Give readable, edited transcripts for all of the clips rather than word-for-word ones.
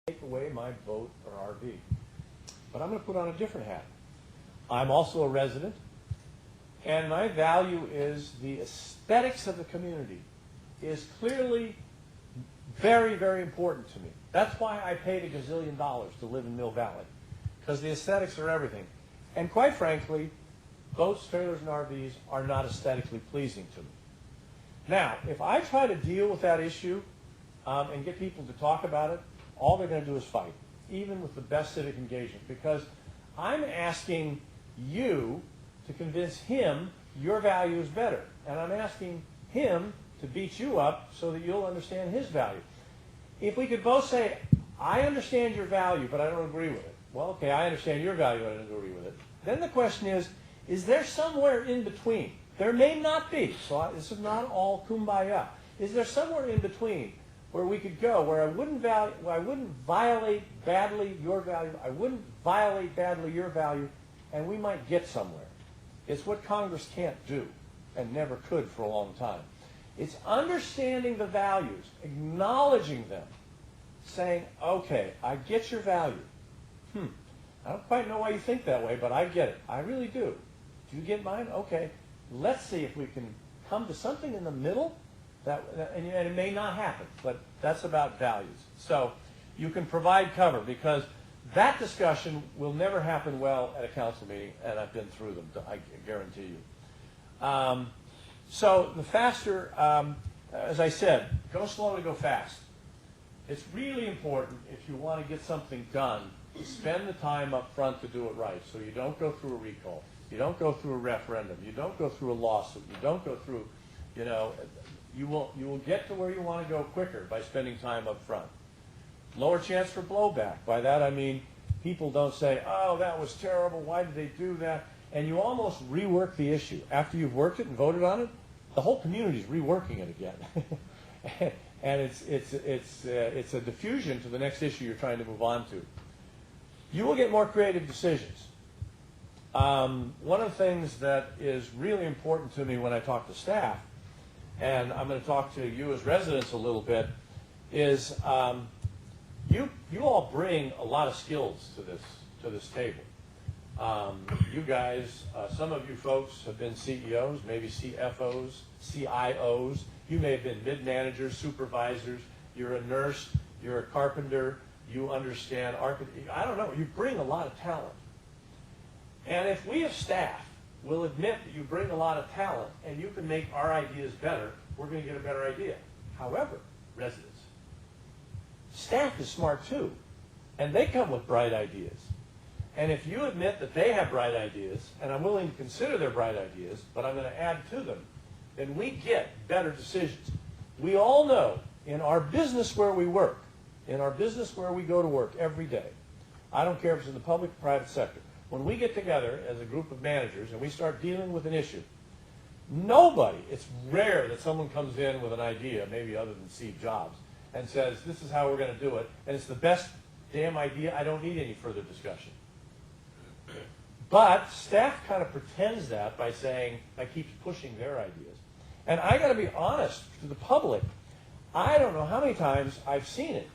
take away my boat or RV. But I'm going to put on a different hat. I'm also a resident, and my value is the aesthetics of the community is clearly very, very important to me. That's why I paid $1 gazillion to live in Mill Valley, because the aesthetics are everything. And quite frankly, boats, trailers, and RVs are not aesthetically pleasing to me. Now, if I try to deal with that issue and get people to talk about it, all they're going to do is fight, even with the best civic engagement, because I'm asking you to convince him your value is better, and I'm asking him to beat you up so that you'll understand his value. If we could both say, I understand your value, but I don't agree with it. Well, okay, I understand your value, but I don't agree with it. Then the question is there somewhere in between? There may not be, so this is not all kumbaya. Is there somewhere in between where we could go, where I wouldn't violate badly your value, I wouldn't violate badly your value, and we might get somewhere? It's what Congress can't do and never could for a long time. It's understanding the values, acknowledging them, saying, okay, I get your value. I don't quite know why you think that way, but I get it. I really do. Do you get mine? Okay. Let's see if we can come to something in the middle. And it may not happen, but that's about values. So you can provide cover, because that discussion will never happen well at a council meeting, and I've been through them, I guarantee you. So the faster, as I said, go slow to go fast. It's really important, if you want to get something done, to spend the time up front to do it right, so you don't go through a recall, you don't go through a referendum, you don't go through a lawsuit, you don't go through, you will get to where you want to go quicker by spending time up front. Lower chance for blowback. By that I mean people don't say, oh, that was terrible, why did they do that? And you almost rework the issue. After you've worked it and voted on it, the whole community is reworking it again. And it's a diffusion to the next issue you're trying to move on to. You will get more creative decisions. One of the things that is really important to me when I talk to staff, and I'm going to talk to you as residents a little bit, is you all bring a lot of skills to this table. You guys, some of you folks have been CEOs, maybe CFOs, CIOs. You may have been mid-managers, supervisors. You're a nurse. You're a carpenter. You understand architecture. I don't know. You bring a lot of talent. And if we as staff will admit that you bring a lot of talent and you can make our ideas better, we're going to get a better idea. However, residents, staff is smart too, and they come with bright ideas. And if you admit that they have bright ideas, and I'm willing to consider their bright ideas, but I'm going to add to them, then we get better decisions. We all know in our business where we work, in our business where we go to work every day, I don't care if it's in the public or private sector, when we get together as a group of managers and we start dealing with an issue, nobody, it's rare that someone comes in with an idea, maybe other than Steve Jobs, and says, this is how we're going to do it, and it's the best damn idea, I don't need any further discussion. But staff kind of pretends that by keeps pushing their ideas. And I got to be honest to the public, I don't know how many times I've seen it.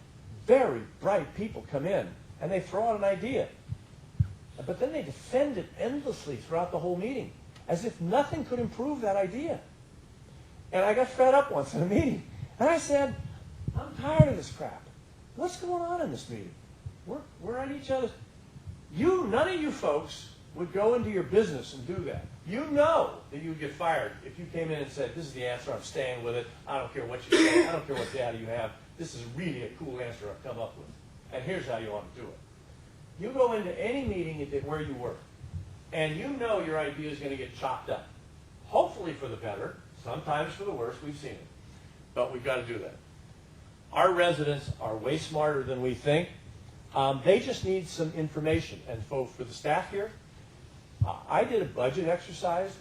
Very bright people come in and they throw out an idea. But then they defend it endlessly throughout the whole meeting, as if nothing could improve that idea. And I got fed up once in a meeting. And I said, I'm tired of this crap. What's going on in this meeting? We're at each other's. None of you folks would go into your business and do that. You know that you would get fired if you came in and said, this is the answer, I'm staying with it, I don't care what you say, I don't care what data you have, this is really a cool answer I've come up with, and here's how you want to do it. You go into any meeting where you work, and you know your idea is going to get chopped up. Hopefully for the better, sometimes for the worse, we've seen it. But we've got to do that. Our residents are way smarter than we think. They just need some information. And for the staff here, I did a budget exercise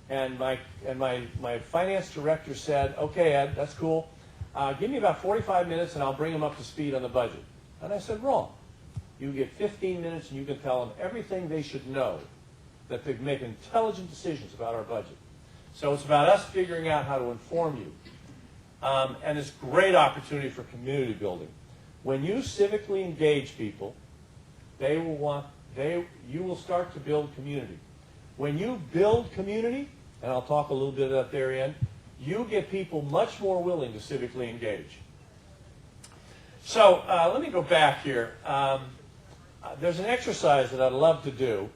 and my finance director said, okay, Ed, that's cool. Give me about 45 minutes and I'll bring them up to speed on the budget. And I said, wrong. You get 15 minutes and you can tell them everything they should know, that they make intelligent decisions about our budget. So it's about us figuring out how to inform you. And it's a great opportunity for community building. When you civically engage people, you will start to build community. When you build community, and I'll talk a little bit at the very end, you get people much more willing to civically engage. So let me go back here. There's an exercise that I'd love to do.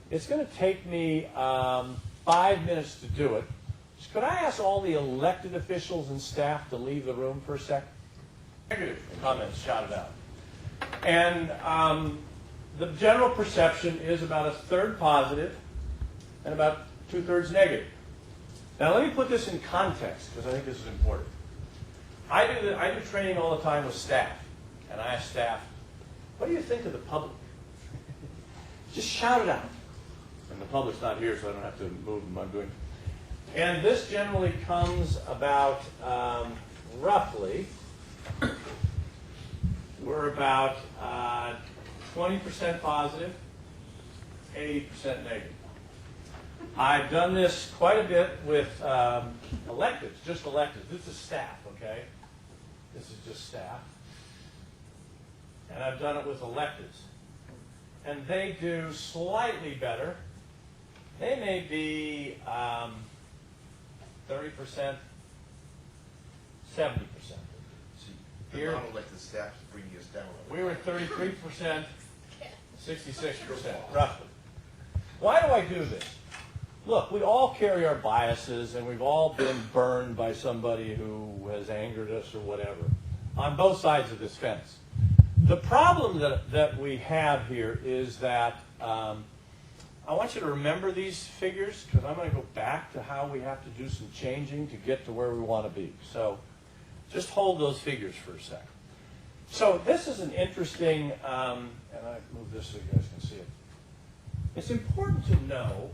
It's going to take me 5 minutes to do it. Could I ask all the elected officials and staff to leave the room for a second? Negative comments shouted out. And the general perception is about a third positive and about 2/3 negative. Now let me put this in context because I think this is important. I do training all the time with staff, and I ask staff, what do you think of the public? Just shout it out. And the public's not here, so I don't have to move them. I'm doing. And this generally comes about roughly, we're about 20% positive, 80% negative. I've done this quite a bit with electives, just electives. This is staff, okay? This is just staff. And I've done it with electives. And they do slightly better. They may be 30%, 70%. Here, non-elected staff is bringing us down. we were 33%, 66%, roughly. Why do I do this? Look, we all carry our biases, and we've all been burned by somebody who has angered us or whatever, on both sides of this fence. The problem that we have here is that I want you to remember these figures because I'm going to go back to how we have to do some changing to get to where we want to be. So just hold those figures for a second. So this is an interesting, and I move this so you guys can see it. It's important to know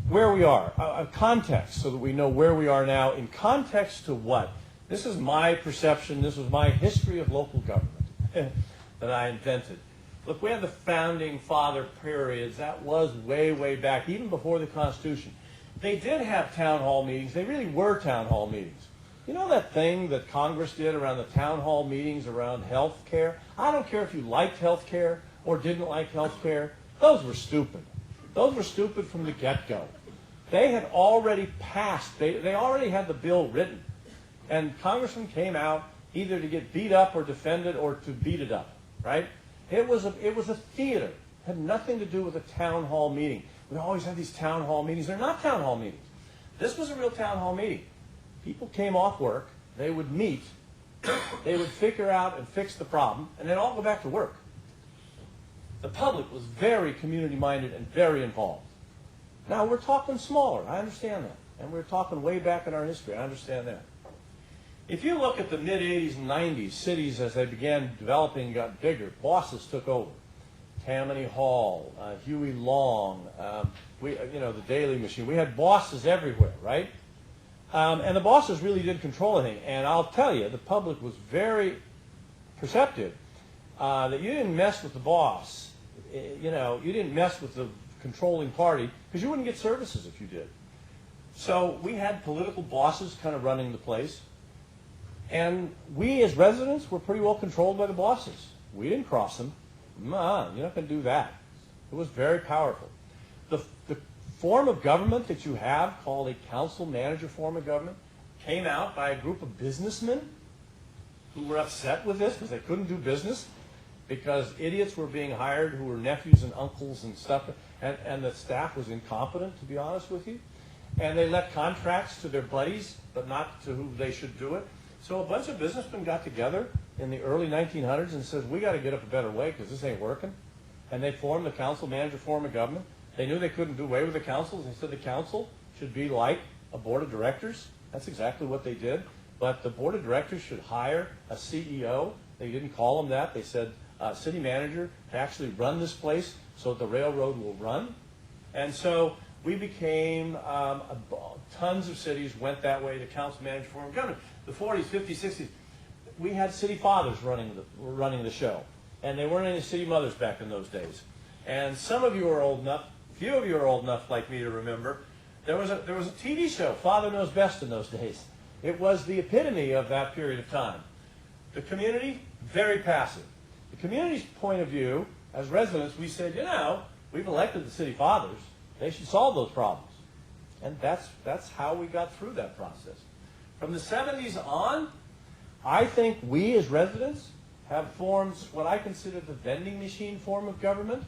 where we are, context, so that we know where we are now in context to what. This is my perception. This was my history of local government that I invented. Look, we have the founding father periods. That was way, way back, even before the Constitution. They did have town hall meetings. They really were town hall meetings. You know that thing that Congress did around the town hall meetings around health care? I don't care if you liked health care or didn't like health care. Those were stupid. Those were stupid from the get-go. They had already passed. They already had the bill written. And congressmen came out either to get beat up or defend it or to beat it up, right? It was a theater. It had nothing to do with a town hall meeting. We always have these town hall meetings. They're not town hall meetings. This was a real town hall meeting. People came off work. They would meet. They would figure out and fix the problem, and then all go back to work. The public was very community-minded and very involved. Now, we're talking smaller. I understand that. And we're talking way back in our history. I understand that. If you look at the mid-'80s and '90s, cities as they began developing got bigger. Bosses took over. Tammany Hall, Huey Long, the Daily Machine. We had bosses everywhere, right? And the bosses really did control everything. And I'll tell you, the public was very perceptive that you didn't mess with the boss. You didn't mess with the controlling party because you wouldn't get services if you did. So we had political bosses kind of running the place. And we as residents were pretty well controlled by the bosses. We didn't cross them. You're not going to do that. It was very powerful. The form of government that you have, called a council-manager form of government, came out by a group of businessmen who were upset with this because they couldn't do business because idiots were being hired who were nephews and uncles and stuff, and the staff was incompetent, to be honest with you. And they let contracts to their buddies, but not to who they should do it. So a bunch of businessmen got together in the early 1900s and said, we got to get up a better way because this ain't working. And they formed the council-manager form of government. They knew they couldn't do away with the councils. They said the council should be like a board of directors. That's exactly what they did. But the board of directors should hire a CEO. They didn't call him that. They said city manager to actually run this place so that the railroad will run. And so we became, tons of cities went that way to council-manager form of government. The 40s, 50s, 60s, we had city fathers running the show. And they weren't any city mothers back in those days. And some of you are old enough, few of you are old enough like me to remember, there was a TV show, Father Knows Best, in those days. It was the epitome of that period of time. The community, very passive. The community's point of view, as residents, we said, we've elected the city fathers. They should solve those problems. And that's how we got through that process. From the 70s on, I think we as residents have formed what I consider the vending machine form of government.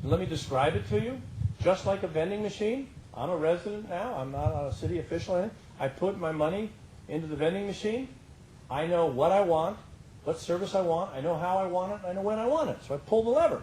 And let me describe it to you. Just like a vending machine, I'm a resident now. I'm not a city official or anything. I put my money into the vending machine. I know what I want, what service I want. I know how I want it. I know when I want it. So I pull the lever.